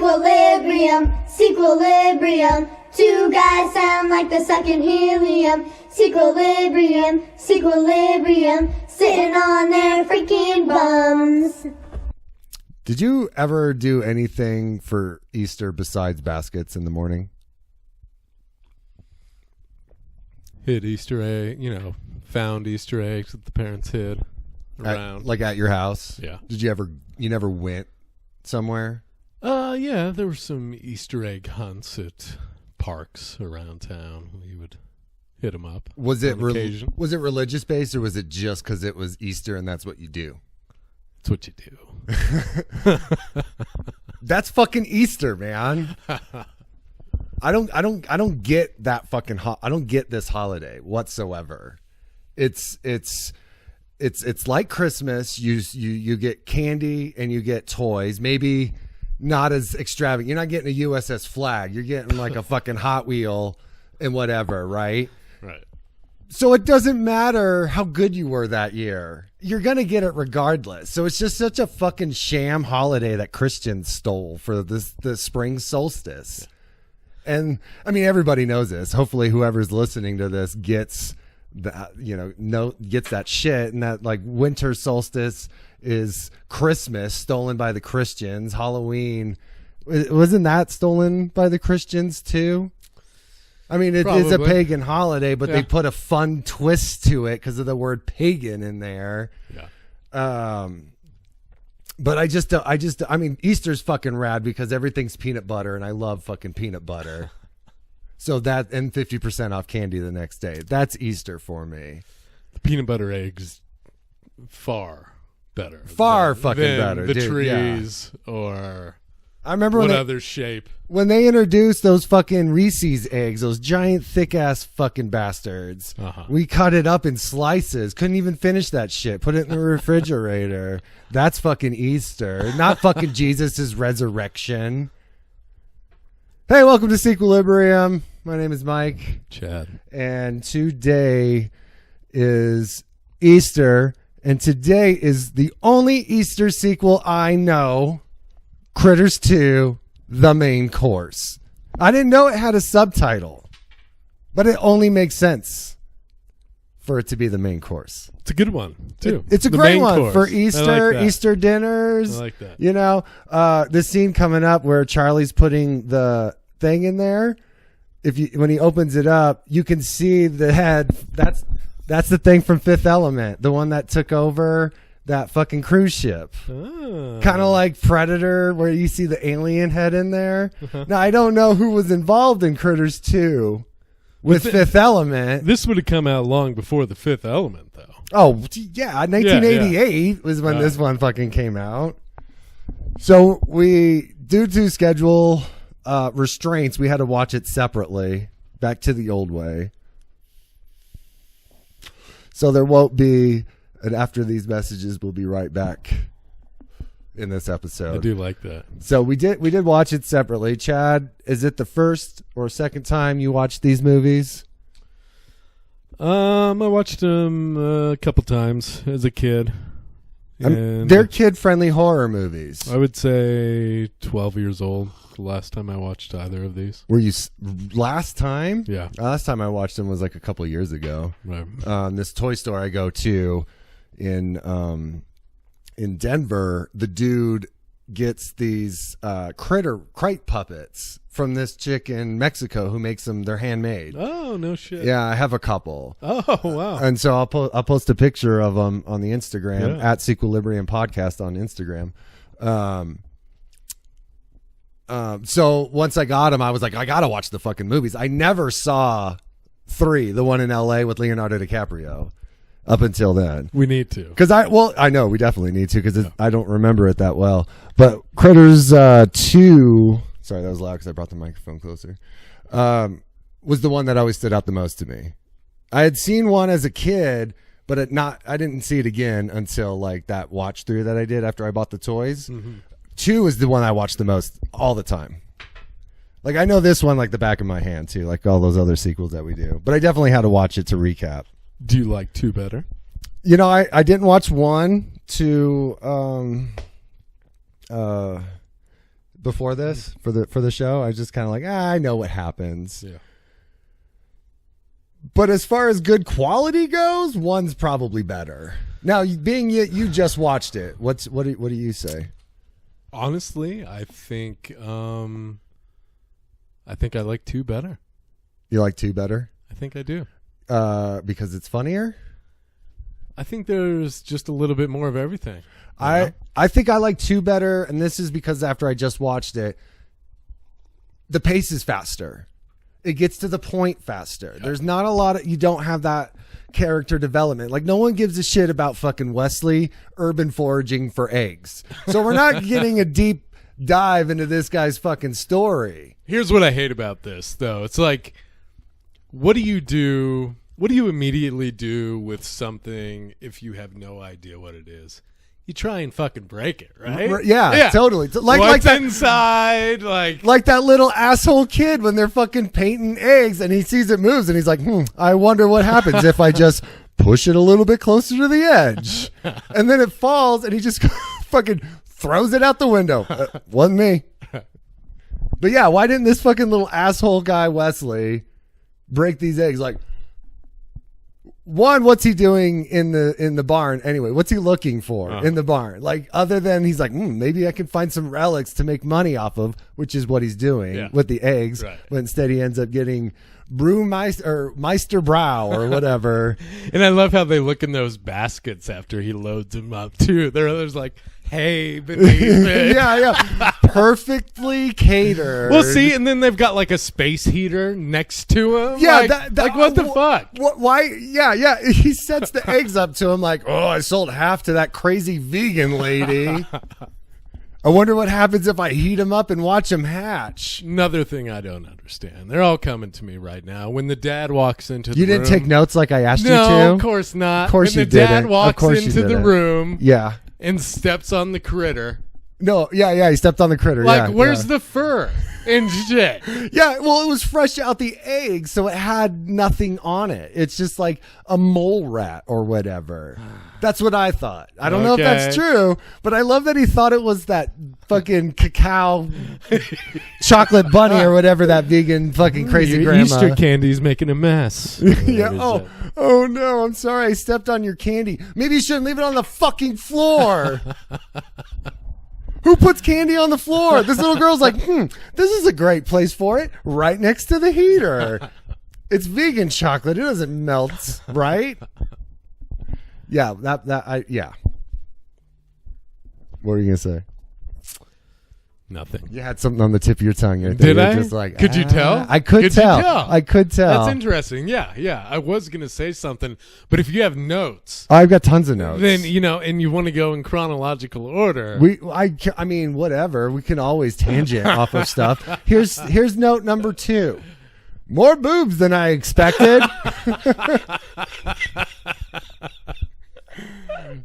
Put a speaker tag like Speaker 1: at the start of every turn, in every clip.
Speaker 1: Sequilibrium, sequilibrium. Two guys sound like they're sucking helium. Sequilibrium, sequilibrium. Sitting on their freaking bums.
Speaker 2: Did you ever do anything for Easter besides baskets in the morning?
Speaker 3: Hid Easter egg, found Easter eggs that the parents hid around.
Speaker 2: Like at your house?
Speaker 3: Yeah.
Speaker 2: You never went somewhere?
Speaker 3: Yeah, there were some Easter egg hunts at parks around town. We would hit them up.
Speaker 2: Was it religious based, or was it just because it was Easter and that's what you do?
Speaker 3: That's what you do.
Speaker 2: That's fucking Easter, man. I don't get that fucking I don't get this holiday whatsoever. It's like Christmas. You get candy and you get toys. Maybe not as extravagant. You're not getting a USS Flag. You're getting like a fucking Hot Wheel and whatever, right?
Speaker 3: Right. So
Speaker 2: it doesn't matter how good you were that year. You're going to get it regardless. So it's just such a fucking sham holiday that Christians stole for the spring solstice. And I mean, everybody knows this. Hopefully whoever's listening to this gets gets that shit, and that like winter solstice is Christmas stolen by the Christians. Halloween, wasn't that stolen by the Christians too? I mean, it is a pagan holiday, but they put a fun twist to it because of the word pagan in there.
Speaker 3: Yeah.
Speaker 2: But I mean, Easter's fucking rad because everything's peanut butter, and I love fucking peanut butter. So that, and 50% off candy the next day. That's Easter for me.
Speaker 3: The peanut butter eggs, far better.
Speaker 2: Far fucking better.
Speaker 3: The
Speaker 2: dude,
Speaker 3: trees or
Speaker 2: I remember
Speaker 3: what other shape.
Speaker 2: When they introduced those fucking Reese's eggs, those giant thick ass fucking bastards, we cut it up in slices. Couldn't even finish that shit. Put it in the refrigerator. That's fucking Easter. Not fucking Jesus' resurrection. Hey, welcome to Sequilibrium. My name is Mike.
Speaker 3: Chad.
Speaker 2: And today is Easter. And today is the only Easter sequel I know. Critters 2, The Main Course. I didn't know it had a subtitle, but it only makes sense for it to be the main course.
Speaker 3: It's a good one, too.
Speaker 2: It's a great one for Easter, Easter dinners.
Speaker 3: I like that.
Speaker 2: You know, this scene coming up where Charlie's putting the thing in there. When he opens it up, you can see the head. That's the thing from Fifth Element, the one that took over that fucking cruise ship.
Speaker 3: Oh.
Speaker 2: Kind of like Predator, where you see the alien head in there. Now, I don't know who was involved in Critters 2 with Fifth Element.
Speaker 3: This would have come out long before the Fifth Element, though.
Speaker 2: Oh, yeah. 1988 was when this one fucking came out. So due to schedule restraints, we had to watch it separately, back to the old way. So there won't be... And after these messages, we'll be right back in this episode.
Speaker 3: I do like that.
Speaker 2: So we did watch it separately. Chad, is it the first or second time you watched these movies?
Speaker 3: I watched them a couple times as a kid.
Speaker 2: They're kid-friendly horror movies.
Speaker 3: I would say 12 years old. The last time I watched either of these.
Speaker 2: Were you last time?
Speaker 3: Yeah.
Speaker 2: Last time I watched them was like a couple of years ago.
Speaker 3: Right.
Speaker 2: This toy store I go to in Denver, the dude gets these crate puppets from this chick in Mexico who makes them. They're handmade.
Speaker 3: Oh, no shit.
Speaker 2: Yeah, I have a couple.
Speaker 3: Oh, wow.
Speaker 2: And so I'll post a picture of them on the Instagram at Sequilibrium Podcast on Instagram. So once I got them, I was like, I gotta watch the fucking movies. I never saw 3, the one in LA with Leonardo DiCaprio, up until then.
Speaker 3: We need to.
Speaker 2: Because I know we definitely need to because I don't remember it that well. But Critters 2, sorry, that was loud because I brought the microphone closer, was the one that always stood out the most to me. I had seen one as a kid, but I didn't see it again until like that watch through that I did after I bought the toys. Mm-hmm. 2 is the one I watch the most all the time. Like I know this one like the back of my hand too, like all those other sequels that we do. But I definitely had to watch it to recap.
Speaker 3: Do you like 2 better?
Speaker 2: You know, I didn't watch 1 to before this for the show. I was just kind of like, I know what happens.
Speaker 3: Yeah.
Speaker 2: But as far as good quality goes, one's probably better. Now, being you just watched it. What do you say?
Speaker 3: Honestly, I think I like 2 better.
Speaker 2: You like 2 better?
Speaker 3: I think I do.
Speaker 2: Because it's funnier?
Speaker 3: I think there's just a little bit more of everything.
Speaker 2: I think I like 2 better, and this is because after I just watched it, the pace is faster. It gets to the point faster. Yep. There's not a lot of, you don't have that character development. Like, no one gives a shit about fucking Wesley urban foraging for eggs. So we're not getting a deep dive into this guy's fucking story.
Speaker 3: Here's what I hate about this, though. It's like, what do you immediately do with something if you have no idea what it is? You try and fucking break it, right?
Speaker 2: Yeah, totally. Like that,
Speaker 3: inside,
Speaker 2: like that little asshole kid when they're fucking painting eggs and he sees it moves and he's like, I wonder what happens if I just push it a little bit closer to the edge. And then it falls and he just fucking throws it out the window. Wasn't me. But yeah, why didn't this fucking little asshole guy Wesley break these eggs? Like, one, what's he doing in the barn anyway? What's he looking for in the barn? Like, other than he's like, maybe I can find some relics to make money off of, which is what he's doing with the eggs. Right. But instead he ends up getting Meister Brow or whatever.
Speaker 3: And I love how they look in those baskets after he loads them up too. There's like hay beneath it.
Speaker 2: Yeah. Perfectly catered.
Speaker 3: Well, see, and then they've got like a space heater next to him.
Speaker 2: Yeah,
Speaker 3: like what the fuck?
Speaker 2: Why? Yeah. He sets the eggs up to him like, I sold half to that crazy vegan lady. I wonder what happens if I heat them up and watch them hatch.
Speaker 3: Another thing I don't understand. They're all coming to me right now. When the dad walks into the room.
Speaker 2: You didn't take notes like I asked you to?
Speaker 3: No, of course not.
Speaker 2: Of course you didn't.
Speaker 3: When the dad walks into the room and steps on the critter.
Speaker 2: No, he stepped on the critter.
Speaker 3: Like, where's the fur and shit?
Speaker 2: Yeah, well, it was fresh out the egg, so it had nothing on it. It's just like a mole rat or whatever. That's what I thought. I don't know if that's true, but I love that he thought it was that fucking cacao chocolate bunny or whatever that vegan fucking crazy
Speaker 3: Your
Speaker 2: grandma.
Speaker 3: Easter candy's making a mess.
Speaker 2: Oh no, I'm sorry, I stepped on your candy. Maybe you shouldn't leave it on the fucking floor. Who puts candy on the floor? This little girl's like, this is a great place for it. Right next to the heater. It's vegan chocolate. It doesn't melt, right? Yeah, yeah. What were you going to say?
Speaker 3: Nothing.
Speaker 2: You had something on the tip of your tongue.
Speaker 3: Did I?
Speaker 2: Just like,
Speaker 3: could you tell?
Speaker 2: I could tell. I could tell.
Speaker 3: That's interesting. Yeah. I was going to say something, but if you have notes,
Speaker 2: I've got tons of notes.
Speaker 3: Then and you want to go in chronological order.
Speaker 2: I mean, whatever. We can always tangent off of stuff. Here's note number 2. More boobs than I expected.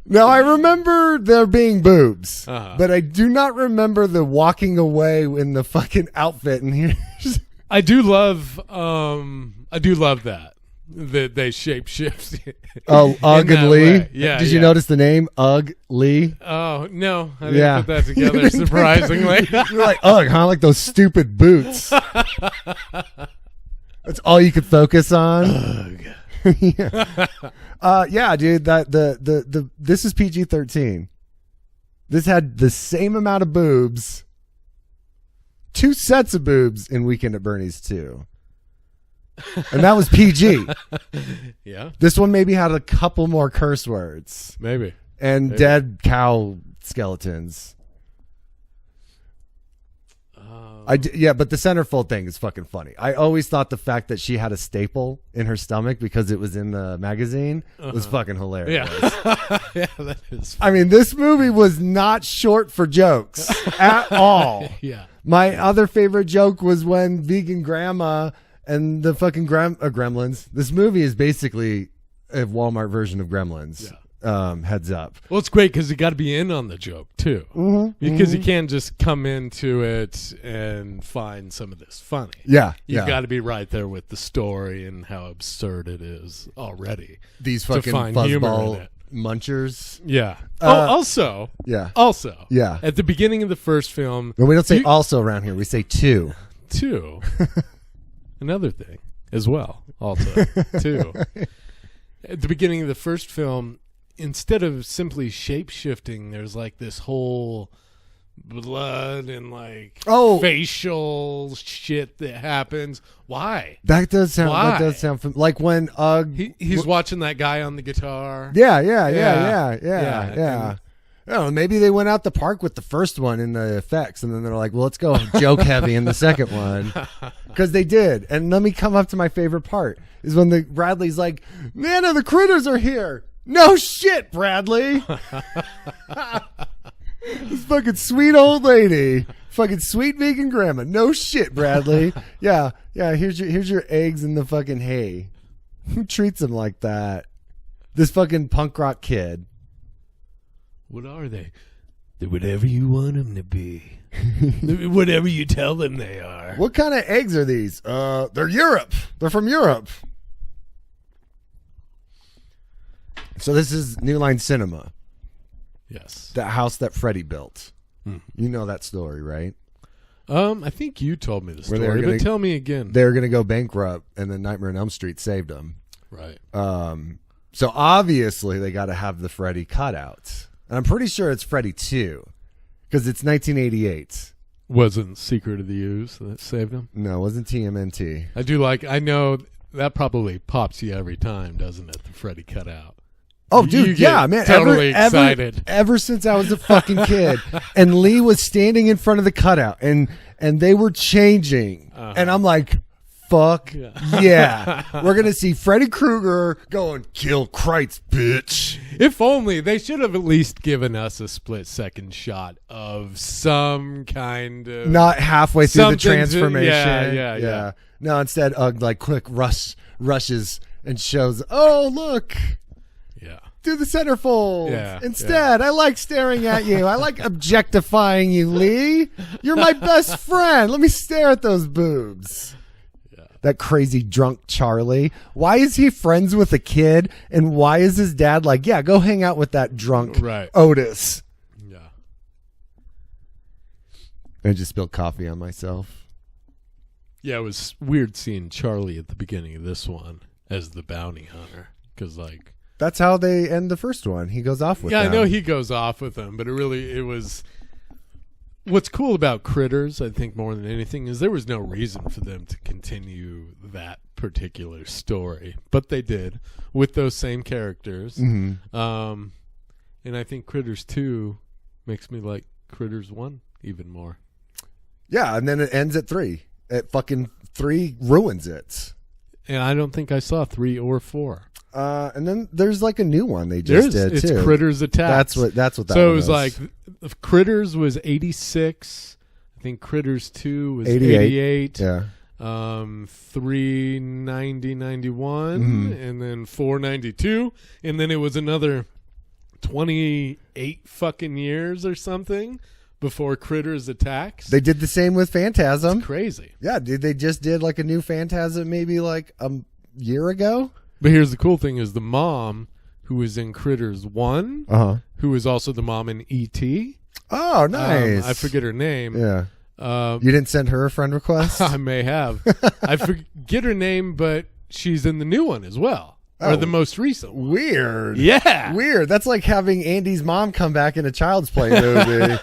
Speaker 2: Now, I remember there being boobs, but I do not remember the walking away in the fucking outfit. And here's
Speaker 3: I do love that they shape shift.
Speaker 2: Oh, Ugg and Lee.
Speaker 3: Yeah.
Speaker 2: Did you notice the name Ugg Lee?
Speaker 3: Oh no, I didn't put that together. Surprisingly,
Speaker 2: you're like Ugg, huh? Like those stupid boots. That's all you could focus on.
Speaker 3: Ugh.
Speaker 2: Yeah, dude. This is PG-13. This had the same amount of boobs, 2 sets of boobs in Weekend at Bernie's too, and that was PG.
Speaker 3: Yeah.
Speaker 2: This one maybe had a couple more curse words,
Speaker 3: maybe,
Speaker 2: and dead cow skeletons. But the centerfold thing is fucking funny. I always thought the fact that she had a staple in her stomach because it was in the magazine was fucking hilarious.
Speaker 3: Yeah, that is funny.
Speaker 2: I mean, this movie was not short for jokes at all.
Speaker 3: Yeah.
Speaker 2: My other favorite joke was when vegan grandma and the fucking Gremlins. This movie is basically a Walmart version of Gremlins. Yeah. Heads up.
Speaker 3: Well, it's great because you got to be in on the joke too, because you can't just come into it and find some of this funny.
Speaker 2: Yeah,
Speaker 3: you've got to be right there with the story and how absurd it is already.
Speaker 2: These fucking fuzzball munchers.
Speaker 3: Yeah.
Speaker 2: Yeah.
Speaker 3: Also.
Speaker 2: Yeah.
Speaker 3: At the beginning of the first film.
Speaker 2: But we don't say also around here. We say two.
Speaker 3: Two. Another thing as well. Also. Two. At the beginning of the first film, instead of simply shape-shifting, there's like this whole blood and like facial shit that happens. Why?
Speaker 2: That does sound like when
Speaker 3: he's watching that guy on the guitar.
Speaker 2: Yeah. I don't know, maybe they went out the park with the first one in the effects, and then they're like, well, let's go joke heavy in the second one. Because they did. And let me come up to my favorite part, is when the Bradley's like, Nana, the critters are here. No shit, Bradley. This fucking sweet old lady. Fucking sweet vegan grandma. No shit, Bradley. Yeah, here's your eggs in the fucking hay. Who treats them like that? This fucking punk rock kid.
Speaker 3: What are they? They're whatever you want them to be. Whatever you tell them they are.
Speaker 2: What kind of eggs are these? They're Europe. They're from Europe. So this is New Line Cinema.
Speaker 3: Yes.
Speaker 2: That house that Freddie built. You know that story, right?
Speaker 3: I think you told me the
Speaker 2: Where they were
Speaker 3: story, but tell me again.
Speaker 2: They were going to go bankrupt, and then Nightmare on Elm Street saved them.
Speaker 3: Right.
Speaker 2: So obviously they got to have the Freddy cutout. And I'm pretty sure it's Freddy 2, because it's 1988.
Speaker 3: Wasn't Secret of the Ooze that saved him?
Speaker 2: No, it wasn't TMNT.
Speaker 3: I know that probably pops you every time, doesn't it? The Freddy cutout.
Speaker 2: Oh, dude, yeah, man.
Speaker 3: Totally excited.
Speaker 2: Ever since I was a fucking kid. And Lee was standing in front of the cutout, and they were changing. And I'm like, fuck yeah. We're going to see Freddy Krueger going, kill Kreitz, bitch.
Speaker 3: If only. They should have at least given us a split-second shot of some kind of...
Speaker 2: Not halfway through the transformation.
Speaker 3: Yeah.
Speaker 2: No, instead, like, quick rushes and shows, oh, look.
Speaker 3: Yeah.
Speaker 2: Do the centerfold.
Speaker 3: Yeah,
Speaker 2: Instead, I like staring at you. I like objectifying you, Lee. You're my best friend. Let me stare at those boobs. Yeah. That crazy drunk Charlie. Why is he friends with a kid? And why is his dad like, yeah, go hang out with that drunk Otis?
Speaker 3: Yeah.
Speaker 2: I just spilled coffee on myself.
Speaker 3: Yeah, it was weird seeing Charlie at the beginning of this one as the bounty hunter. Because, like...
Speaker 2: That's how they end the first one. He goes off with them.
Speaker 3: Yeah, I know he goes off with them, but it was... What's cool about Critters, I think, more than anything, is there was no reason for them to continue that particular story. But they did, with those same characters. Mm-hmm. And I think Critters 2 makes me like Critters 1 even more.
Speaker 2: Yeah, and then it ends at 3. Fucking 3 ruins it.
Speaker 3: And I don't think I saw 3 or 4.
Speaker 2: And then there's like a new one they just did too.
Speaker 3: It's Critters Attack.
Speaker 2: That's what that
Speaker 3: so
Speaker 2: one
Speaker 3: it was
Speaker 2: is.
Speaker 3: like Critters was 86. I think Critters 2 was 88.
Speaker 2: Yeah.
Speaker 3: 3 90 91 and then 4 92 and then it was another 28 fucking years or something before Critters Attacks.
Speaker 2: They did the same with Phantasm.
Speaker 3: It's crazy.
Speaker 2: Yeah, dude, they just did like a new Phantasm maybe like a year ago.
Speaker 3: But here's the cool thing is the mom who was in Critters 1, who was also the mom in E.T.
Speaker 2: Oh, nice.
Speaker 3: I forget her name.
Speaker 2: Yeah. You didn't send her a friend request?
Speaker 3: I may have. I forget her name, but she's in the new one as well. Or the most recent one.
Speaker 2: Weird.
Speaker 3: Yeah.
Speaker 2: Weird. That's like having Andy's mom come back in a Child's Play movie.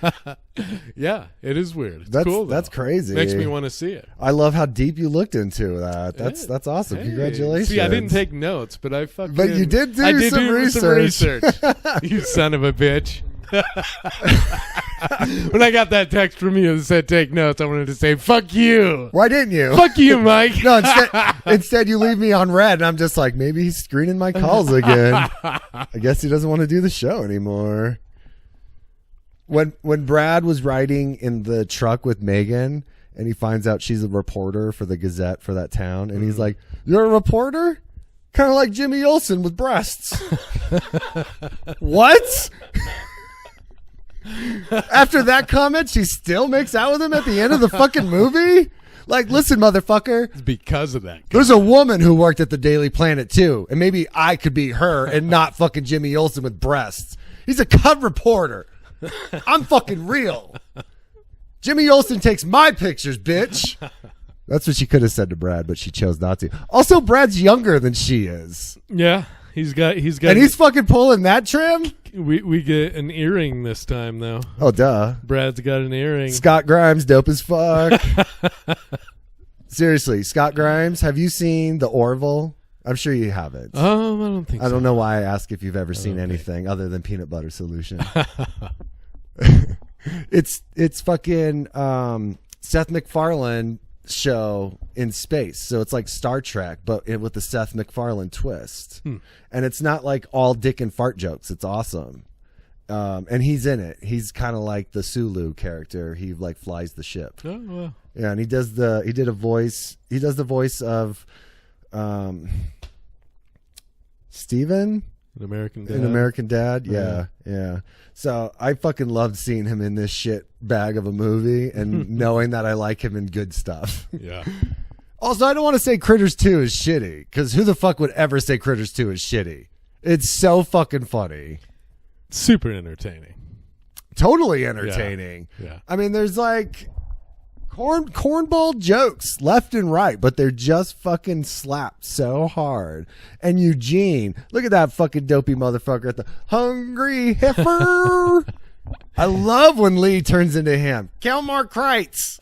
Speaker 3: Yeah, it is weird. It's cool, though.
Speaker 2: That's crazy.
Speaker 3: Makes me want to see it.
Speaker 2: I love how deep you looked into that. That's awesome. Hey. Congratulations.
Speaker 3: See, I didn't take notes, but I fucking...
Speaker 2: But you did do some research.
Speaker 3: You son of a bitch. When I got that text from you that said take notes, I wanted to say, fuck you.
Speaker 2: Why didn't you?
Speaker 3: Fuck you, Mike.
Speaker 2: No, instead you leave me on red, and I'm just like, maybe he's screening my calls again. I guess he doesn't want to do the show anymore. When Brad was riding in the truck with Megan, and he finds out she's a reporter for the Gazette for that town, and he's like, you're a reporter? Kind of like Jimmy Olsen with breasts. What? After that comment, she still makes out with him at the end of the fucking movie? Like, listen, motherfucker.
Speaker 3: It's because of that.
Speaker 2: There's a woman who worked at the Daily Planet, too. And maybe I could be her and not fucking Jimmy Olsen with breasts. He's a cub reporter. I'm fucking real. Jimmy Olsen takes my pictures, bitch. That's what she could have said to Brad, but she chose not to. Also, Brad's younger than she is.
Speaker 3: Yeah. He's got.
Speaker 2: And he's fucking pulling that trim?
Speaker 3: We get an earring this time, though.
Speaker 2: Oh, duh.
Speaker 3: Brad's got an earring.
Speaker 2: Scott Grimes, dope as fuck. Seriously, Scott Grimes, have you seen The Orville? I'm sure you haven't.
Speaker 3: I don't think so.
Speaker 2: I don't know why I ask if you've ever seen anything other than Peanut Butter Solution. It's fucking Seth MacFarlane show in space. So it's like Star Trek, but with the Seth MacFarlane twist. And it's not like all dick and fart jokes. It's awesome. And he's in it. He's kind of like the Sulu character. He like flies the ship.
Speaker 3: Oh, well.
Speaker 2: Yeah, and he does the voice of Steven
Speaker 3: An American Dad.
Speaker 2: in American Dad. Yeah. So I fucking loved seeing him in this shit bag of a movie and knowing that I like him in good stuff.
Speaker 3: Yeah.
Speaker 2: Also, I don't want to say Critters 2 is shitty, because who the fuck would ever say Critters 2 is shitty? It's so fucking funny.
Speaker 3: Super entertaining.
Speaker 2: Totally entertaining.
Speaker 3: Yeah.
Speaker 2: I mean, there's like cornball jokes left and right, but they're just fucking slapped so hard. And Eugene, look at that fucking dopey motherfucker at the hungry heifer. I love when Lee turns into him. Kelmar Kreitz.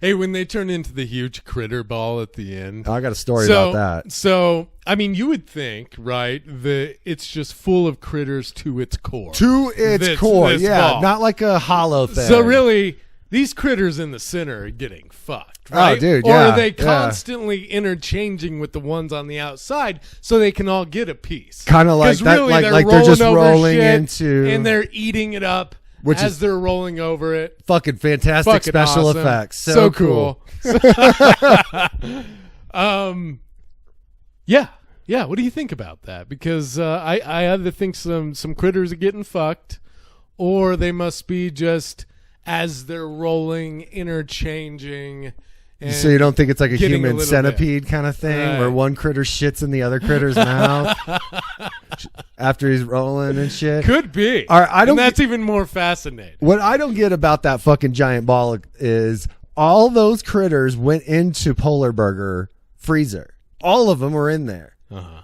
Speaker 3: Hey, when they turn into the huge critter ball at the end.
Speaker 2: I got a story about that.
Speaker 3: So, I mean, you would think, right, that it's just full of critters to its core.
Speaker 2: To its core, yeah.
Speaker 3: ball.
Speaker 2: Not like a hollow thing.
Speaker 3: So really, these critters in the center are getting fucked, right?
Speaker 2: Oh, dude,
Speaker 3: or
Speaker 2: yeah.
Speaker 3: are they
Speaker 2: yeah.
Speaker 3: constantly interchanging with the ones on the outside so they can all get a piece?
Speaker 2: Kind of like
Speaker 3: 'Cause
Speaker 2: that,
Speaker 3: really,
Speaker 2: like they're just
Speaker 3: over
Speaker 2: rolling
Speaker 3: shit,
Speaker 2: into.
Speaker 3: and they're eating it up
Speaker 2: Which
Speaker 3: as
Speaker 2: is
Speaker 3: they're rolling over it.
Speaker 2: fucking fantastic
Speaker 3: Fucking
Speaker 2: special
Speaker 3: awesome.
Speaker 2: effects. So cool.
Speaker 3: Yeah. What do you think about that? Because I either think some critters are getting fucked, or they must be just as they're rolling, interchanging. And
Speaker 2: So you don't think it's like a
Speaker 3: getting
Speaker 2: human
Speaker 3: little
Speaker 2: centipede kind of thing,
Speaker 3: Right.
Speaker 2: where one critter shits in the other critter's mouth after he's rolling and shit?
Speaker 3: Could be.
Speaker 2: All right, I don't
Speaker 3: and that's even more fascinating.
Speaker 2: What I don't get about that fucking giant ball is all those critters went into Polar Burger freezer. All of them were in there.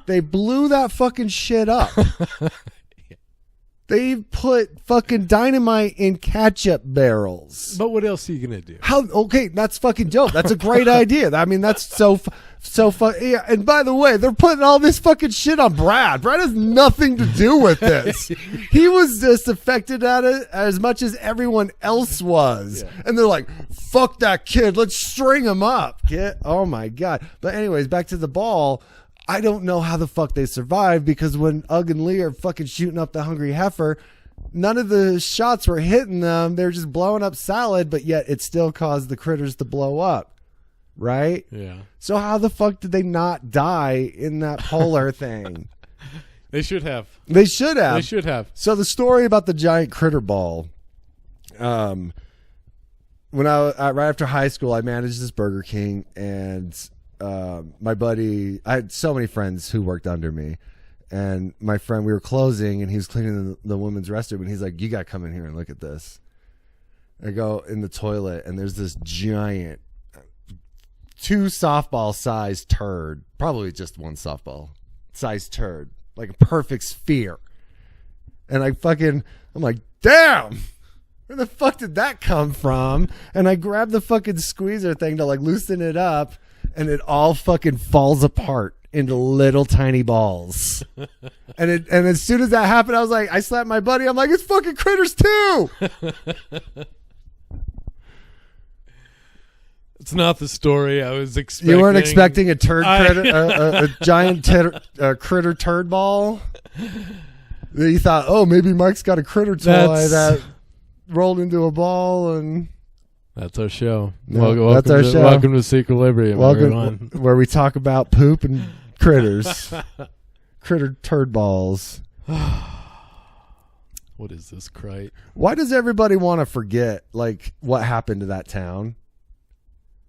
Speaker 2: They blew that fucking shit up. They put fucking dynamite in ketchup barrels.
Speaker 3: But what else are you gonna do?
Speaker 2: How? Okay, that's fucking dope. That's a great idea. I mean, that's so fun. Yeah, and by the way, they're putting all this fucking shit on Brad. Brad has nothing to do with this. He was just affected at it as much as everyone else was. Yeah. And they're like, fuck that kid. Let's string him up. Oh my God. But anyways, back to the ball. I don't know how the fuck they survived, because when Ugg and Lee are fucking shooting up the hungry heifer, none of the shots were hitting them. They're just blowing up salad, but yet it still caused the critters to blow up. Right?
Speaker 3: Yeah.
Speaker 2: So how the fuck did they not die in that polar thing?
Speaker 3: They should have.
Speaker 2: They should have.
Speaker 3: They should have.
Speaker 2: So the story about the giant critter ball, when right after high school, I managed this Burger King, and my buddy, I had so many friends who worked under me, and my friend, we were closing, and he was cleaning the women's restroom, and he's like, you got to come in here and look at this. I go in the toilet, and there's this giant 2 softball sized turd, probably just 1 softball sized turd, like a perfect sphere. And I'm like, damn, where the fuck did that come from? And I grabbed the fucking squeezer thing to like loosen it up, and it all fucking falls apart into little tiny balls. and as soon as that happened, I was like, I slapped my buddy. I'm like, it's fucking Critters 2.
Speaker 3: It's not the story I was expecting.
Speaker 2: You weren't expecting a turd critter, a giant critter turd ball? You thought, oh, maybe Mike's got a critter toy that rolled into a ball and...
Speaker 3: That's our show.
Speaker 2: No, that's our show.
Speaker 3: Welcome to Sequilibrium, everyone.
Speaker 2: Where we talk about poop and critters. Critter turd balls.
Speaker 3: What is this, Crite?
Speaker 2: Why does everybody want to forget like what happened to that town?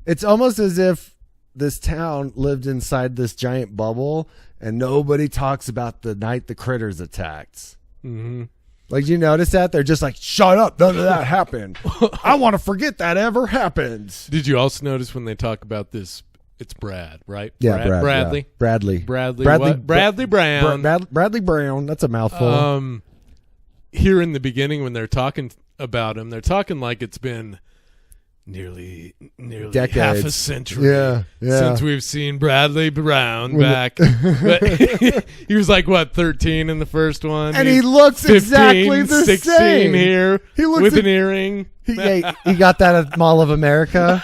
Speaker 2: It's almost as if this town lived inside this giant bubble and nobody talks about the night the critters attacked.
Speaker 3: Mm-hmm.
Speaker 2: Like, you notice that? They're just like, shut up, none of that happened. I want to forget that ever happened.
Speaker 3: Did you also notice when they talk about this, it's Brad, right?
Speaker 2: Yeah,
Speaker 3: Bradley.
Speaker 2: Yeah. Bradley.
Speaker 3: Bradley what? Bradley Brown.
Speaker 2: Bradley Brown. That's a mouthful.
Speaker 3: Here in the beginning when they're talking about him, they're talking like it's been nearly
Speaker 2: decades.
Speaker 3: Half a century since we've seen Bradley Brown back. But he was like, what, 13 in the first one?
Speaker 2: And he looks
Speaker 3: 15,
Speaker 2: exactly the
Speaker 3: 16
Speaker 2: same.
Speaker 3: Here
Speaker 2: he looks
Speaker 3: with an earring.
Speaker 2: He got that at Mall of America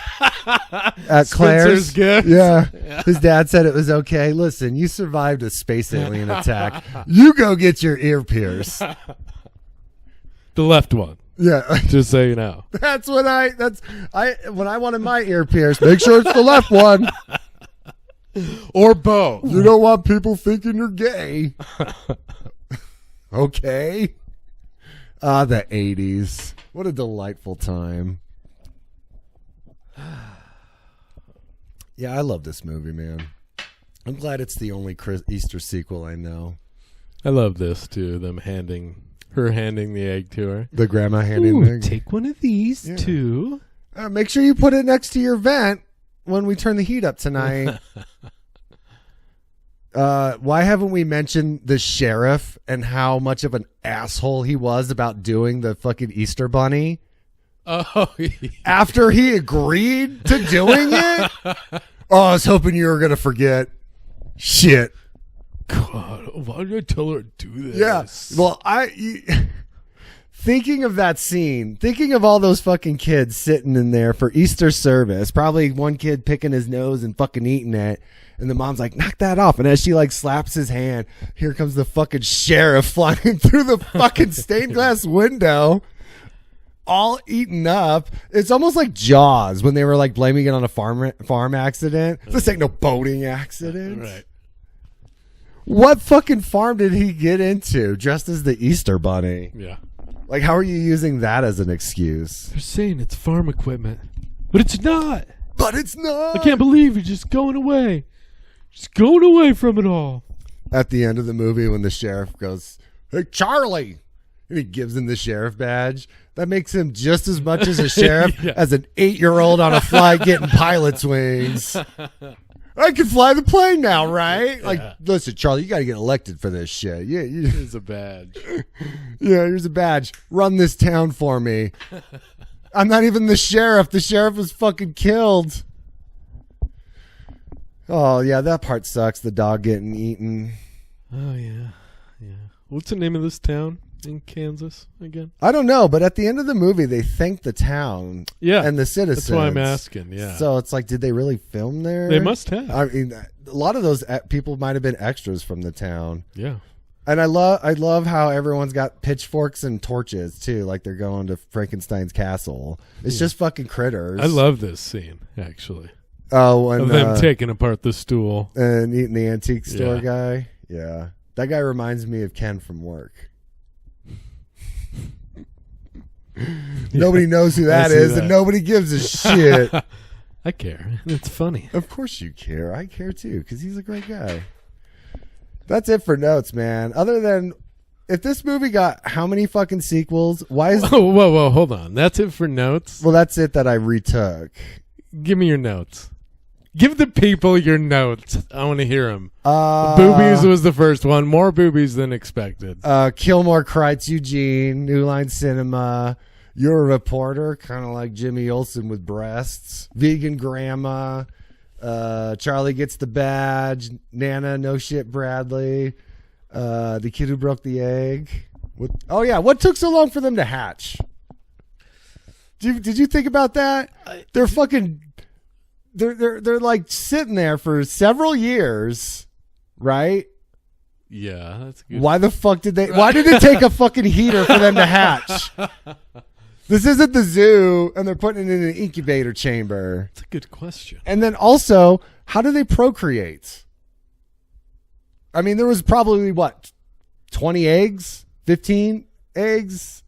Speaker 2: at Claire's.
Speaker 3: Spencer's Gifts.
Speaker 2: Yeah. His dad said it was okay. Listen, you survived a space alien attack. You go get your ear pierced.
Speaker 3: The left one.
Speaker 2: Yeah.
Speaker 3: Just so you know.
Speaker 2: That's when when I wanted my ear pierced, make sure it's the left one.
Speaker 3: Or both.
Speaker 2: You don't want people thinking you're gay. Okay. The 80s. What a delightful time. Yeah, I love this movie, man. I'm glad it's the only Easter sequel I know.
Speaker 3: I love this too. Them handing the egg to her.
Speaker 2: The grandma handing the egg.
Speaker 3: Take one of these too.
Speaker 2: Make sure you put it next to your vent when we turn the heat up tonight. Why haven't we mentioned the sheriff and how much of an asshole he was about doing the fucking Easter bunny?
Speaker 3: Oh, yeah.
Speaker 2: After he agreed to doing it? Oh, I was hoping you were going to forget. Shit.
Speaker 3: God, why did I tell her to do this?
Speaker 2: Yeah. Well, thinking of that scene, thinking of all those fucking kids sitting in there for Easter service, probably one kid picking his nose and fucking eating it. And the mom's like, knock that off. And as she like slaps his hand, here comes the fucking sheriff flying through the fucking stained glass window, all eaten up. It's almost like Jaws when they were like blaming it on a farm accident. This ain't no boating accident.
Speaker 3: Right.
Speaker 2: What fucking farm did he get into dressed as the Easter bunny?
Speaker 3: Yeah.
Speaker 2: Like, how are you using that as an excuse?
Speaker 3: They're saying it's farm equipment, but it's not.
Speaker 2: But it's not.
Speaker 3: I can't believe you're just going away. Just going away from it all.
Speaker 2: At the end of the movie when the sheriff goes, hey, Charlie, and he gives him the sheriff badge, that makes him just as much as a sheriff as an 8-year-old on a flight getting pilot's wings. I can fly the plane now, right? Like, listen, Charlie, you got to get elected for this shit. Yeah,
Speaker 3: Here's a badge.
Speaker 2: Yeah, here's a badge. Run this town for me. I'm not even the sheriff. The sheriff was fucking killed. Oh, yeah, that part sucks. The dog getting eaten.
Speaker 3: Oh, yeah. Yeah. What's the name of this town in Kansas again?
Speaker 2: I don't know, but at the end of the movie, they thank the town and the citizens.
Speaker 3: That's why I'm asking, yeah.
Speaker 2: So it's like, did they really film there?
Speaker 3: They must have.
Speaker 2: I mean, a lot of those people might have been extras from the town.
Speaker 3: Yeah.
Speaker 2: And I love how everyone's got pitchforks and torches, too, like they're going to Frankenstein's castle. It's just fucking critters.
Speaker 3: I love this scene, actually.
Speaker 2: Oh, and
Speaker 3: of them taking apart the stool.
Speaker 2: And eating the antique store guy. Yeah. That guy reminds me of Ken from work. Nobody knows who that is, and nobody gives a shit.
Speaker 3: I care. It's funny.
Speaker 2: Of course you care. I care too, because he's a great guy. That's it for notes, man. Other than, if this movie got how many fucking sequels, why is...
Speaker 3: Whoa, hold on. That's it for notes?
Speaker 2: Well, that's it that I retook.
Speaker 3: Give me your notes. Give the people your notes. I want to hear them. Boobies was the first one. More boobies than expected.
Speaker 2: Kilmore Kreitz, Eugene, New Line Cinema. You're a reporter, kind of like Jimmy Olsen with breasts. Vegan Grandma. Charlie Gets the Badge. Nana, No Shit Bradley. The Kid Who Broke the Egg. What took so long for them to hatch? Did you think about that? They're fucking... They're like sitting there for several years, right?
Speaker 3: Yeah, that's good.
Speaker 2: Why the fuck did they? Why did it take a fucking heater for them to hatch? This isn't the zoo, and they're putting it in an incubator chamber.
Speaker 3: That's a good question.
Speaker 2: And then also, how do they procreate? I mean, there was probably 20 eggs, 15 eggs,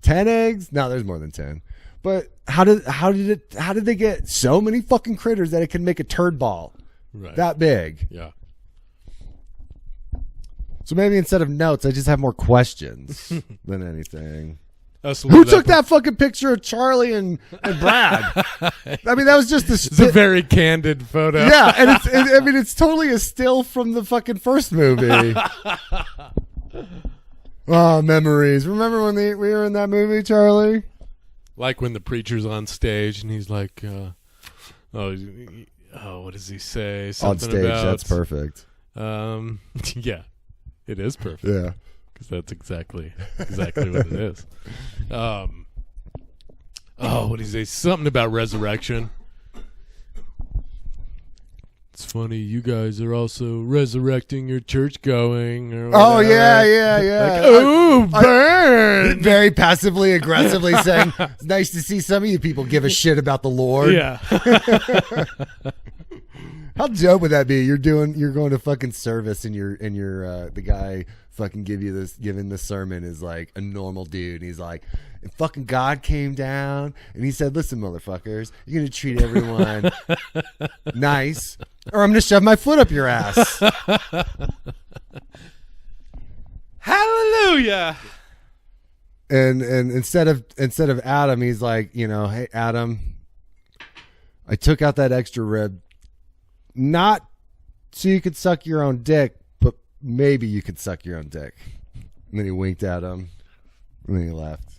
Speaker 2: 10 eggs. No, there's more than 10. But how did they get so many fucking critters that it can make a turd ball that big?
Speaker 3: Yeah.
Speaker 2: So maybe instead of notes, I just have more questions than anything.
Speaker 3: Who
Speaker 2: took that fucking picture of Charlie and Brad? I mean, that was just
Speaker 3: It's a very candid photo.
Speaker 2: Yeah, and it's totally a still from the fucking first movie. Oh, memories. Remember when we were in that movie, Charlie?
Speaker 3: Like when the preacher's on stage and he's like, what does he say? Something
Speaker 2: on stage,
Speaker 3: about,
Speaker 2: that's perfect.
Speaker 3: Yeah, it is perfect.
Speaker 2: Yeah.
Speaker 3: Because that's exactly what it is. What did he say? Something about resurrection. It's funny, you guys are also resurrecting your church going.
Speaker 2: Oh, yeah.
Speaker 3: Like, ooh, burn!
Speaker 2: Very passively, aggressively saying, it's nice to see some of you people give a shit about the Lord.
Speaker 3: Yeah.
Speaker 2: How dope would that be? You're going to fucking service and the guy fucking giving the sermon is like a normal dude. And he's like, and fucking God came down and he said, listen, motherfuckers, you're going to treat everyone nice or I'm going to shove my foot up your ass.
Speaker 3: Hallelujah.
Speaker 2: And instead of Adam, he's like, hey, Adam, I took out that extra rib, not so you could suck your own dick, but maybe you could suck your own dick. And then he winked at him, and then he left.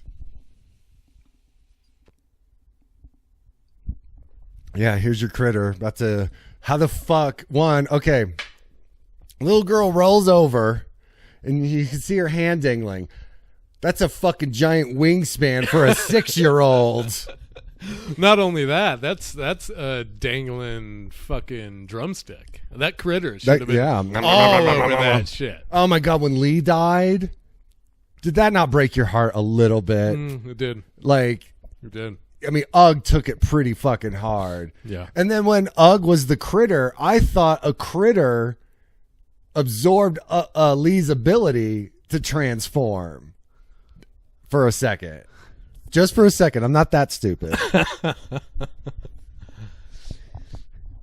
Speaker 2: Yeah, here's your critter. How the fuck? Okay. Little girl rolls over, and you can see her hand dangling. That's a fucking giant wingspan for a 6-year-old.
Speaker 3: Not only that, that's a dangling fucking drumstick. That critter should have been all over that shit.
Speaker 2: Oh my God, when Lee died, did that not break your heart a little bit?
Speaker 3: It did.
Speaker 2: Like,
Speaker 3: It did.
Speaker 2: I mean, Ugg took it pretty fucking hard.
Speaker 3: Yeah.
Speaker 2: And then when Ugg was the critter, I thought a critter absorbed Lee's ability to transform for a second. Just for a second. I'm not that stupid.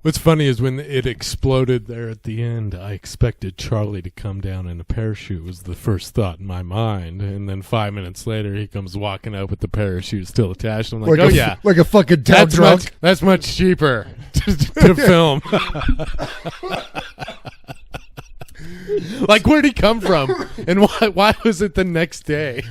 Speaker 3: What's funny is when it exploded there at the end, I expected Charlie to come down in a parachute was the first thought in my mind. And then 5 minutes later, he comes walking out with the parachute still attached. I'm like,
Speaker 2: like a fucking town drunk.
Speaker 3: That's much cheaper to film. Like, where'd he come from? And why was it the next day?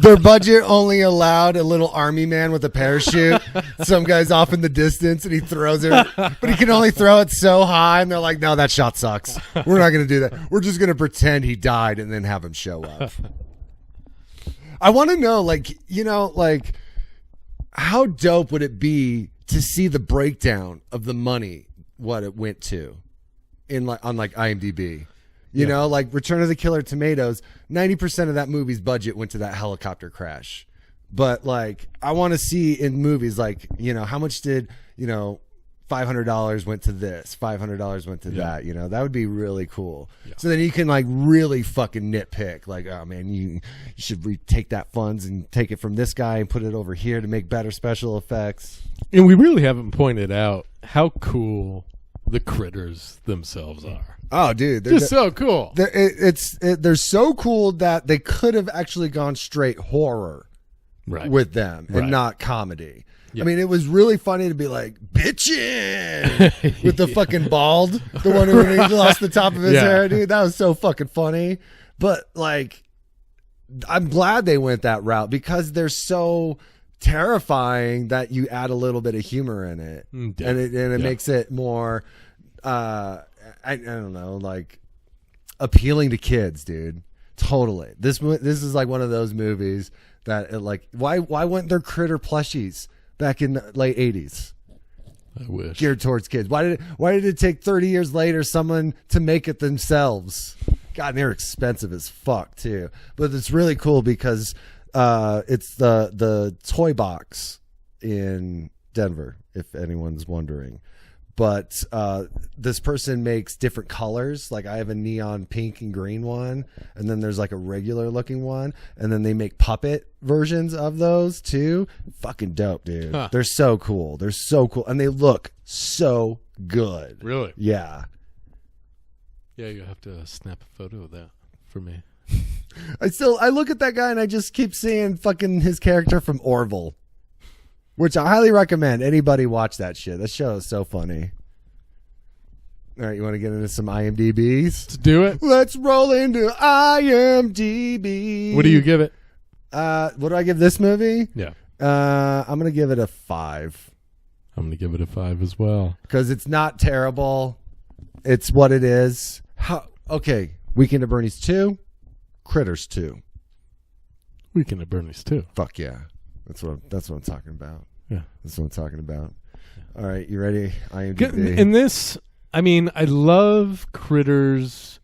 Speaker 2: Their budget only allowed a little army man with a parachute. Some guy's off in the distance and he throws it, but he can only throw it so high. And they're like, no, that shot sucks. We're not going to do that. We're just going to pretend he died and then have him show up. I want to know, how dope would it be to see the breakdown of the money, what it went to on IMDb? You know, like Return of the Killer Tomatoes, 90% of that movie's budget went to that helicopter crash. But I want to see in movies how much did, $500 went to this, $500 went to that, that would be really cool. Yeah. So then you can really fucking nitpick oh man, you should take that funds and take it from this guy and put it over here to make better special effects.
Speaker 3: And we really haven't pointed out how cool the critters themselves are.
Speaker 2: Oh, dude,
Speaker 3: they're just so cool.
Speaker 2: They're so cool that they could have actually gone straight horror with them and not comedy. Yeah. I mean, it was really funny to be like, bitchin' with the fucking bald, the one who lost the top of his hair, dude. That was so fucking funny. But I'm glad they went that route because they're so terrifying that you add a little bit of humor in it, and it makes it more. I don't know, appealing to kids, dude. Totally. This is one of those movies that why weren't there critter plushies back in the late 80s?
Speaker 3: I wish.
Speaker 2: Geared towards kids. Why did it take 30 years later someone to make it themselves? God, they're expensive as fuck too. But it's really cool because it's the toy box in Denver, if anyone's wondering. but this person makes different colors. Like I have a neon pink and green one, and then there's like a regular looking one, and then they make puppet versions of those too. Fucking dope, dude.
Speaker 3: Huh.
Speaker 2: They're so cool. They're so cool, and they look so good.
Speaker 3: Really?
Speaker 2: Yeah.
Speaker 3: Yeah, you have to snap a photo of that for me.
Speaker 2: I look at that guy and I just keep seeing fucking his character from Orville, which I highly recommend anybody watch that shit. That show is so funny. All right, you want to get into some IMDb's?
Speaker 3: Let's do it.
Speaker 2: Let's roll into IMDb.
Speaker 3: What do you give it?
Speaker 2: What do I give this movie?
Speaker 3: Yeah.
Speaker 2: I'm going to give it a 5
Speaker 3: I'm going to give it a 5 as well.
Speaker 2: because it's not terrible. It's what it is. Okay, Weekend at Bernie's 2, Critters 2.
Speaker 3: Weekend at Bernie's too.
Speaker 2: Fuck yeah. That's what I'm talking about.
Speaker 3: Yeah.
Speaker 2: That's what I'm talking about. All right, you ready? IMDb.
Speaker 3: In this, I mean, I love Critters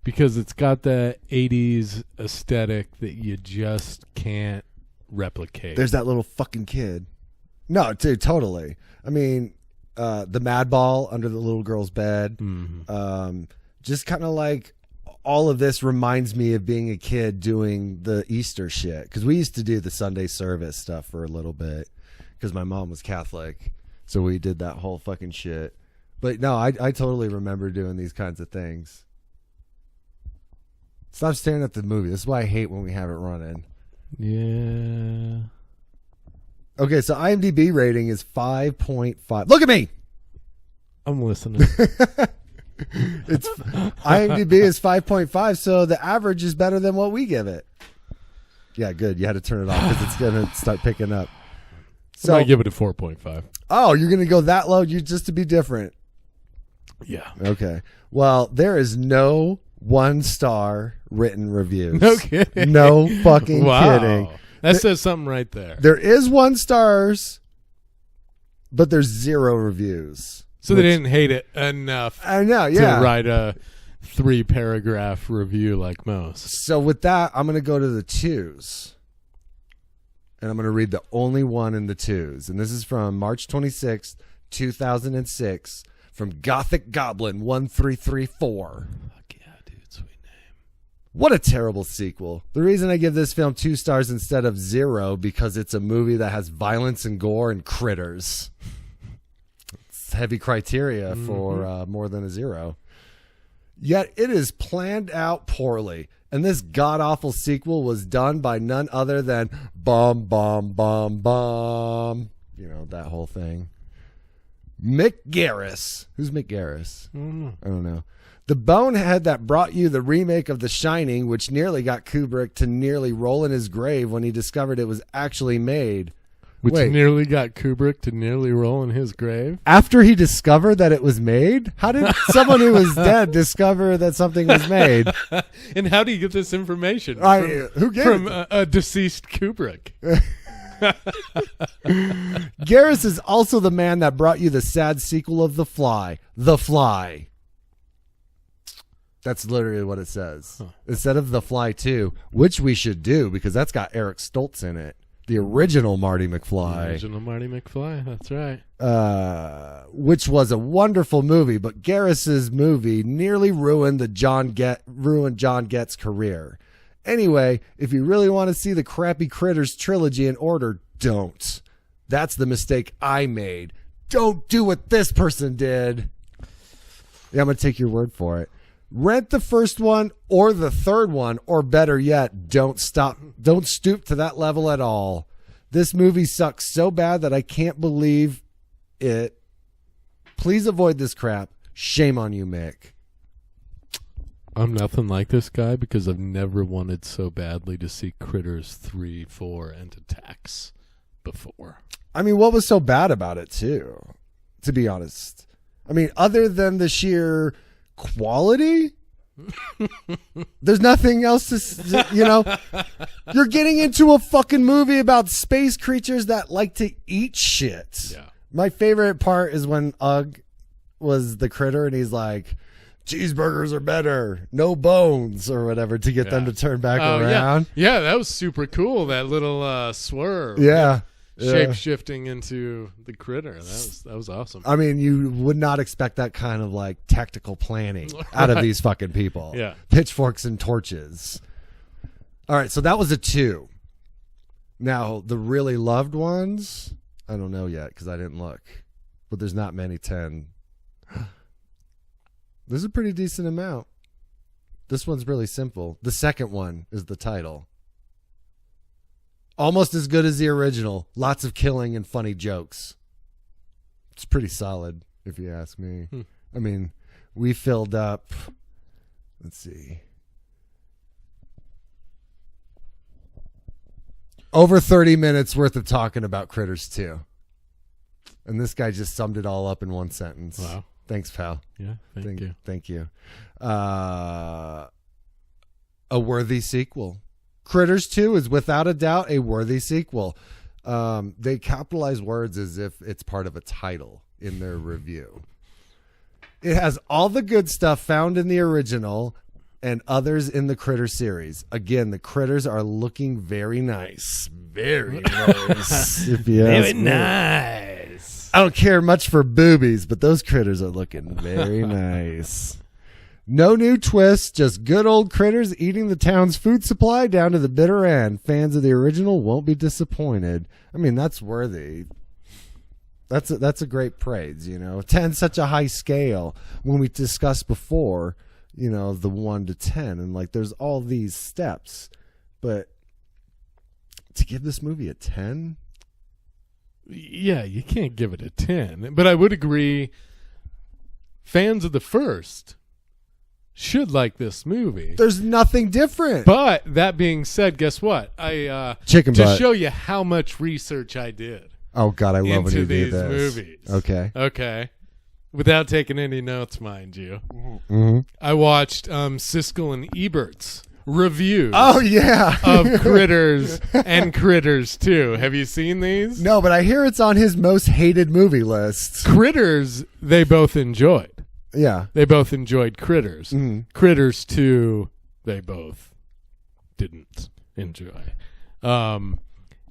Speaker 3: because it's got that 80s aesthetic that you just can't replicate.
Speaker 2: There's that little fucking kid. No, dude, totally. I mean, the mad ball under the little girl's bed.
Speaker 3: Mhm.
Speaker 2: Just kind of like all of this reminds me of being a kid doing the Easter shit. Because we used to do the Sunday service stuff for a little bit because my mom was Catholic. So we did that whole fucking shit. But no, I totally remember doing these kinds of things. Stop staring at the movie. This is why I hate when we have it running.
Speaker 3: Yeah.
Speaker 2: Okay, so IMDb rating is 5.5. Look at me!
Speaker 3: I'm listening.
Speaker 2: It's IMDb is 5.5, so the average is better than what we give it. Yeah, good. You had to turn it off because it's going to start picking up.
Speaker 3: So I give it a 4.5.
Speaker 2: Oh, you're going to go that low just to be different.
Speaker 3: Yeah.
Speaker 2: Okay. Well, there is no 1-star written reviews.
Speaker 3: No kidding.
Speaker 2: No fucking kidding.
Speaker 3: That says something right there.
Speaker 2: There is 1 stars, but there's 0 reviews.
Speaker 3: So they didn't hate it enough
Speaker 2: I know, yeah.
Speaker 3: to write a 3-paragraph review like most.
Speaker 2: So with that, I'm going to go to the 2s. And I'm going to read the only one in the 2s. And this is from March 26th, 2006, from Gothic Goblin 1334.
Speaker 3: Fuck yeah, dude. Sweet name.
Speaker 2: What a terrible sequel. The reason I give this film 2 stars instead of 0 because it's a movie that has violence and gore and critters. It's heavy criteria for more than a 0. Yet it is planned out poorly. And this god-awful sequel was done by none other than Bomb, Bomb, Bomb, Bomb. You know, that whole thing. Mick Garris. Who's Mick Garris? I don't know. The bonehead that brought you the remake of The Shining, which nearly got Kubrick to nearly roll in his grave when he discovered it was actually made.
Speaker 3: Which
Speaker 2: Wait.
Speaker 3: nearly got Kubrick to nearly roll in his grave.
Speaker 2: After he discovered that it was made? How did someone who was dead discover that something was made?
Speaker 3: And how do you get this information?
Speaker 2: Who gave
Speaker 3: from
Speaker 2: it?
Speaker 3: a deceased Kubrick.
Speaker 2: Garris is also the man that brought you the sad sequel of The Fly. The Fly. That's literally what it says.
Speaker 3: Huh.
Speaker 2: Instead of The Fly 2, which we should do because that's got Eric Stoltz in it. The original Marty McFly.
Speaker 3: Original Marty McFly. That's right.
Speaker 2: Which was a wonderful movie, but Garris's movie nearly ruined John Gett's career. Anyway, if you really want to see the crappy Critters trilogy in order, don't. That's the mistake I made. Don't do what this person did. Yeah, I'm going to take your word for it. Rent the first one or the third one, or better yet, don't stoop to that level at all. This movie sucks so bad that I can't believe it. Please avoid this crap. Shame on you, Mick.
Speaker 3: I'm nothing like this guy because I've never wanted so badly to see Critters 3, 4, and Attacks before.
Speaker 2: I mean, what was so bad about it, too? To be honest. I mean, other than the sheer quality, there's nothing else to, you're getting into a fucking movie about space creatures that like to eat shit.
Speaker 3: Yeah.
Speaker 2: My favorite part is when Ugg was the critter and he's like, cheeseburgers are better, no bones, or whatever, to get them to turn back around.
Speaker 3: Yeah, that was super cool, that little swerve.
Speaker 2: Yeah.
Speaker 3: shape shifting into the critter. That was awesome.
Speaker 2: I mean, you would not expect that kind of like tactical planning out of these fucking people.
Speaker 3: Yeah.
Speaker 2: Pitchforks and torches. All right, so that was a 2. Now, the really loved ones, I don't know yet because I didn't look. But there's not many 10. There's a pretty decent amount. This one's really simple. The second one is the title. Almost as good as the original. Lots of killing and funny jokes. It's pretty solid, if you ask me. I mean, we filled up, let's see, over 30 minutes worth of talking about Critters 2. And this guy just summed it all up in one sentence.
Speaker 3: Wow.
Speaker 2: Thanks, pal.
Speaker 3: Yeah, thank you.
Speaker 2: Thank you. A worthy sequel. Critters 2 is without a doubt a worthy sequel. They capitalize words as if it's part of a title in their review. It has all the good stuff found in the original and others in the Critter series. Again, the critters are looking very nice. Very nice. If you ask me.
Speaker 3: Nice.
Speaker 2: I don't care much for boobies, but those critters are looking very nice. No new twists, just good old critters eating the town's food supply down to the bitter end. Fans of the original won't be disappointed. I mean, that's worthy. That's a great praise, you know. 10's such a high scale when we discussed before, you know, the 1 to 10, and like there's all these steps, but to give this movie a 10,
Speaker 3: yeah, you can't give it a 10. But I would agree, fans of the first should like this movie.
Speaker 2: there's nothing different.
Speaker 3: But that being said, guess what? I
Speaker 2: Chicken
Speaker 3: to
Speaker 2: butt.
Speaker 3: show you how much research I did
Speaker 2: Oh God, I love when
Speaker 3: into
Speaker 2: you do
Speaker 3: these
Speaker 2: this.
Speaker 3: movies.
Speaker 2: Okay.
Speaker 3: Okay. Without taking any notes, mind you.
Speaker 2: Mm-hmm.
Speaker 3: I watched Siskel and Ebert's reviews
Speaker 2: Oh yeah.
Speaker 3: of Critters and Critters 2. Have you seen these?
Speaker 2: No, but I hear it's on his most hated movie list.
Speaker 3: Critters, they both enjoyed.
Speaker 2: Yeah.
Speaker 3: They both enjoyed Critters.
Speaker 2: Mhm.
Speaker 3: Critters 2, they both didn't enjoy.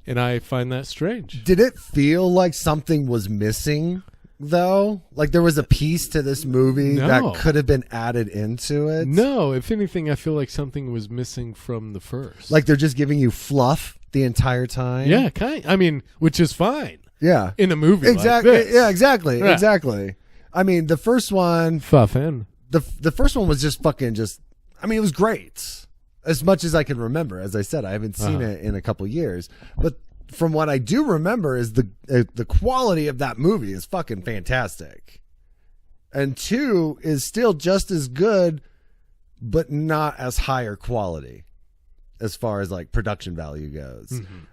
Speaker 3: And I find that strange.
Speaker 2: Did it feel like something was missing though? Like there was a piece to this movie
Speaker 3: No.
Speaker 2: that could have been added into it?
Speaker 3: No, if anything, I feel like something was missing from the first.
Speaker 2: Like they're just giving you fluff the entire time?
Speaker 3: yeah, I mean, which is fine
Speaker 2: Yeah.
Speaker 3: in a movie
Speaker 2: Exactly.
Speaker 3: like this.
Speaker 2: Yeah, exactly.
Speaker 3: Yeah.
Speaker 2: Exactly. I mean, the first one
Speaker 3: Fuffin.
Speaker 2: the first one was just fucking just I mean, it was great. As much as I can remember. As I said, I haven't seen it in a couple years. But from what I do remember is the quality of that movie is fucking fantastic. And 2 is still just as good, but not as higher quality as far as like production value goes.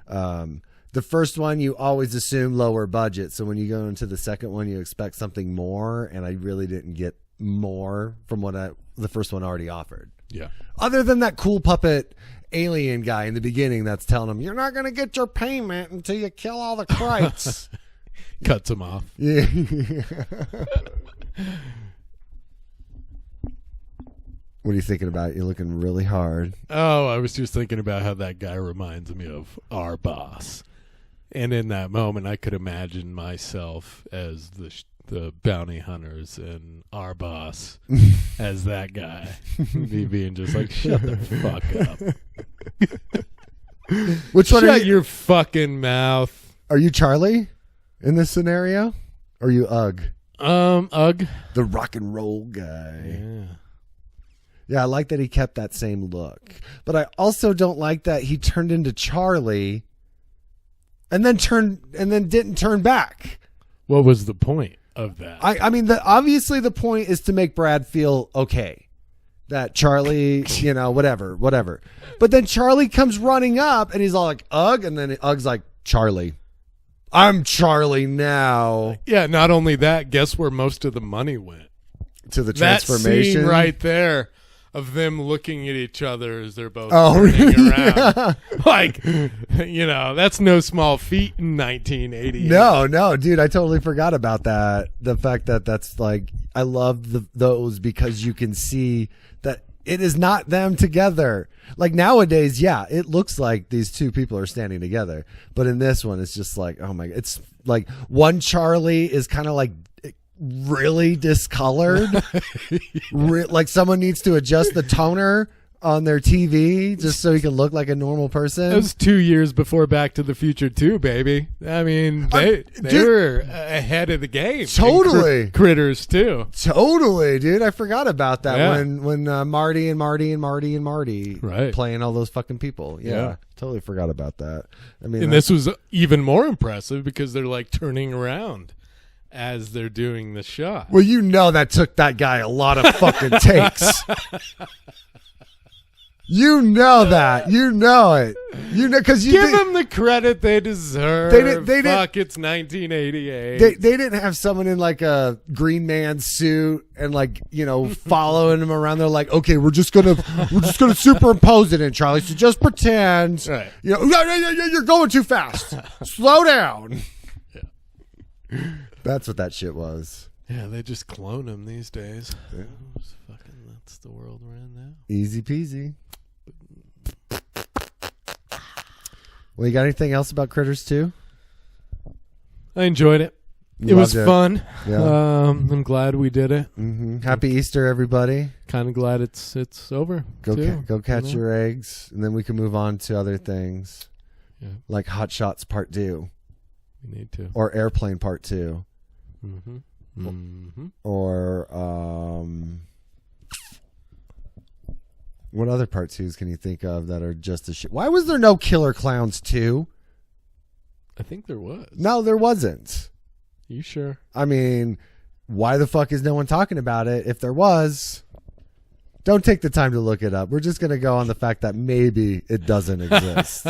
Speaker 3: Mm-hmm.
Speaker 2: The first one, you always assume lower budget. So when you go into the second one, you expect something more. And I really didn't get more from what the first one already offered.
Speaker 3: Yeah.
Speaker 2: Other than that cool puppet alien guy in the beginning that's telling him, you're not going to get your payment until you kill all the Krites.
Speaker 3: Cuts him off.
Speaker 2: Yeah. What are you thinking about? You're looking really hard.
Speaker 3: Oh, I was just thinking about how that guy reminds me of our boss. And in that moment, I could imagine myself as the bounty hunters and our boss as that guy. Me being just like, shut the fuck up.
Speaker 2: Which one
Speaker 3: Shut your fucking mouth.
Speaker 2: Are you Charlie in this scenario? Or are you Ugg?
Speaker 3: Ugh.
Speaker 2: The rock and roll guy.
Speaker 3: Yeah.
Speaker 2: Yeah, I like that he kept that same look. But I also don't like that he turned into Charlie and then didn't turn back.
Speaker 3: What was the point of that?
Speaker 2: I mean, obviously the point is to make Brad feel okay. That Charlie, you know, whatever. But then Charlie comes running up and he's all like, Ugg. And then Ugg's like, Charlie, I'm Charlie now.
Speaker 3: Yeah, not only that, guess where most of the money went?
Speaker 2: To the
Speaker 3: That
Speaker 2: transformation.
Speaker 3: scene right there of them looking at each other as they're both
Speaker 2: Oh,
Speaker 3: turning around. Like, you know, that's no small feat in 1980.
Speaker 2: No, dude, I totally forgot about that. The fact that that's like, I love those because you can see that It is not them together. Like nowadays, yeah, it looks like these two people are standing together. But in this one, it's just like, oh my, it's like one Charlie is kind of like really discolored. Like someone needs to adjust the toner on their TV just so he can look like a normal person.
Speaker 3: That was 2 years before Back to the Future 2, baby. I mean, they were ahead of the game.
Speaker 2: Totally.
Speaker 3: Critters too.
Speaker 2: Totally, dude. I forgot about that
Speaker 3: Yeah.
Speaker 2: when Marty
Speaker 3: Right.
Speaker 2: playing all those fucking people. Yeah,
Speaker 3: Yeah.
Speaker 2: totally forgot about that. I mean,
Speaker 3: And this was even more impressive because they're like turning around as they're doing the shot.
Speaker 2: well, you know that took that guy a lot of fucking takes. You know that. You know it. You know because you
Speaker 3: Give them the credit they deserve.
Speaker 2: They didn't-
Speaker 3: Fuck, it's 1988.
Speaker 2: They didn't have someone in like a Green Man suit and like, you know, following him around. They're like, okay, we're just gonna superimpose it in, Charlie. So just pretend,
Speaker 3: Right.
Speaker 2: you know, you're going too fast. Slow down. That's what that shit was.
Speaker 3: Yeah, they just clone them these days. It's fucking, that's the world we're in now.
Speaker 2: Easy peasy. Well, you got anything else about Critters 2?
Speaker 3: I enjoyed it. It
Speaker 2: Loved
Speaker 3: was fun.
Speaker 2: Yeah.
Speaker 3: I'm glad we did it.
Speaker 2: Happy Easter, everybody.
Speaker 3: Kind of glad it's over.
Speaker 2: Go
Speaker 3: too,
Speaker 2: go catch
Speaker 3: you know?
Speaker 2: your eggs, and then we can move on to other things
Speaker 3: Yeah,
Speaker 2: like Hot Shots Part 2
Speaker 3: we need to.
Speaker 2: or Airplane Part 2
Speaker 3: Mm-hmm. Mm-hmm.
Speaker 2: or what other Part 2s can you think of that are just as shit? Why was there no Killer Clowns 2?
Speaker 3: I think there was.
Speaker 2: No, there wasn't.
Speaker 3: You sure?
Speaker 2: I mean, why the fuck is no one talking about it? If there was, don't take the time to look it up. We're just going to go on the fact that maybe it doesn't exist.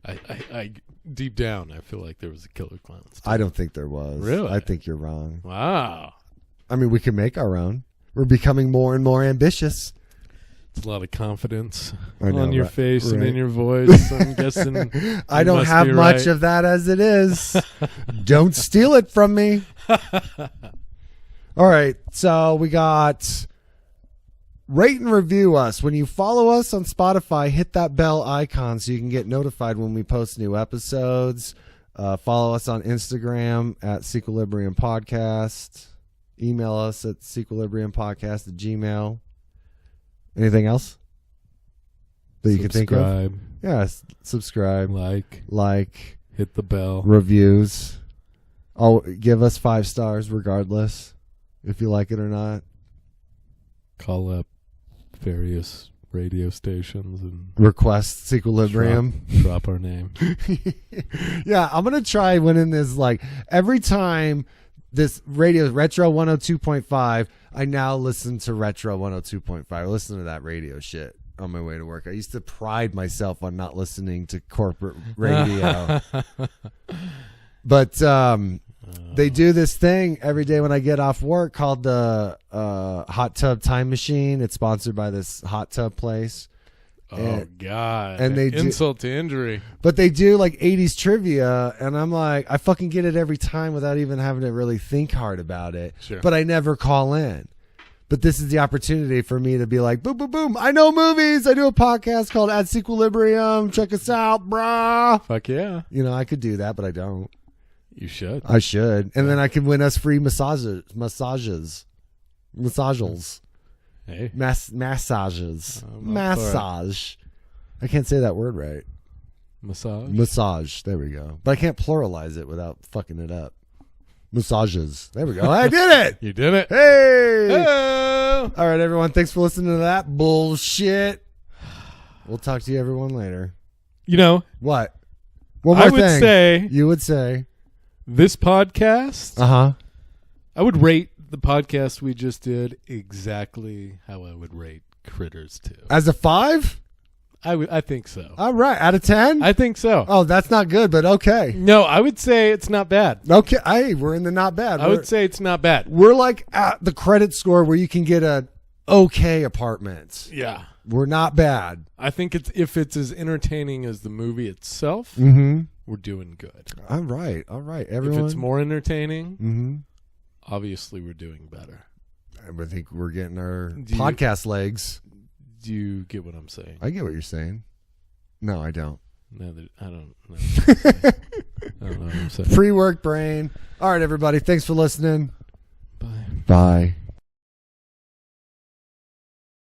Speaker 3: I deep down, I feel like there was a Killer Clowns.
Speaker 2: I don't think there was.
Speaker 3: Really?
Speaker 2: I think you're wrong.
Speaker 3: Wow.
Speaker 2: I mean, we can make our own. We're becoming more and more ambitious.
Speaker 3: It's a lot of confidence
Speaker 2: I know,
Speaker 3: on your
Speaker 2: right-
Speaker 3: face and
Speaker 2: right.
Speaker 3: in your voice. I'm guessing.
Speaker 2: I
Speaker 3: you
Speaker 2: don't
Speaker 3: must
Speaker 2: have
Speaker 3: be
Speaker 2: much
Speaker 3: right.
Speaker 2: of that as it is. Don't steal it from me. All right. So we got rate and review us. When you follow us on Spotify, hit that bell icon so you can get notified when we post new episodes. Follow us on Instagram at Sequilibrium Podcast. Email us at sequilibriumpodcast@gmail. Anything else that you can think of?
Speaker 3: Subscribe,
Speaker 2: Yeah, subscribe, like,
Speaker 3: hit the bell.
Speaker 2: reviews. Oh, give us 5 stars regardless if you like it or not.
Speaker 3: Call up various radio stations and
Speaker 2: Request Sequilibrium.
Speaker 3: drop our name.
Speaker 2: Yeah, I'm gonna try winning this. Like every time this radio Retro 102.5, I now listen to Retro 102.5. I listen to that radio shit on my way to work. I used to pride myself on not listening to corporate radio. But they do this thing every day when I get off work called the Hot Tub Time Machine. It's sponsored by this hot tub place.
Speaker 3: Oh God!
Speaker 2: and they do-
Speaker 3: insult to injury.
Speaker 2: But they do like 80s trivia, and I'm like, I fucking get it every time without even having to really think hard about it.
Speaker 3: Sure.
Speaker 2: But I never call in. But this is the opportunity for me to be like, boom, boom, boom. I know movies. I do a podcast called At Sequilibrium. Check us out, brah.
Speaker 3: Fuck yeah!
Speaker 2: You know, I could do that, but I don't.
Speaker 3: You should.
Speaker 2: I should. And then I can win us free massages.
Speaker 3: Hey,
Speaker 2: Massages.
Speaker 3: I'm up for it.
Speaker 2: Massage. I can't say that word right.
Speaker 3: massage.
Speaker 2: Massage. There we go. But I can't pluralize it without fucking it up. Massages. There we go. I did it.
Speaker 3: You did it.
Speaker 2: Hey.
Speaker 3: Hello.
Speaker 2: All right, everyone. Thanks for listening to that bullshit. We'll talk to you, everyone, later.
Speaker 3: You know,
Speaker 2: What? One more
Speaker 3: I would
Speaker 2: thing.
Speaker 3: say
Speaker 2: You would say.
Speaker 3: this podcast.
Speaker 2: Uh-huh.
Speaker 3: I would rate the podcast we just did exactly how I would rate Critters 2.
Speaker 2: As a 5?
Speaker 3: I think so.
Speaker 2: All right. Out of 10?
Speaker 3: I think so.
Speaker 2: Oh, that's not good, but okay.
Speaker 3: No, I would say it's not bad.
Speaker 2: Okay. Hey, we're in the not bad.
Speaker 3: I would say it's not bad.
Speaker 2: We're like at the credit score where you can get a okay apartment.
Speaker 3: Yeah.
Speaker 2: We're not bad.
Speaker 3: I think if it's as entertaining as the movie itself,
Speaker 2: Mm-hmm.
Speaker 3: we're doing good.
Speaker 2: All right. All right. Everyone.
Speaker 3: If it's more entertaining,
Speaker 2: Mm-hmm.
Speaker 3: obviously we're doing better.
Speaker 2: I think we're getting our
Speaker 3: Do you-
Speaker 2: podcast legs.
Speaker 3: Do you get what I'm saying?
Speaker 2: I get what you're saying. No, I don't.
Speaker 3: No, I don't know. I don't know what I'm saying.
Speaker 2: Free work brain. All right, everybody. Thanks for listening.
Speaker 3: Bye.
Speaker 2: Bye.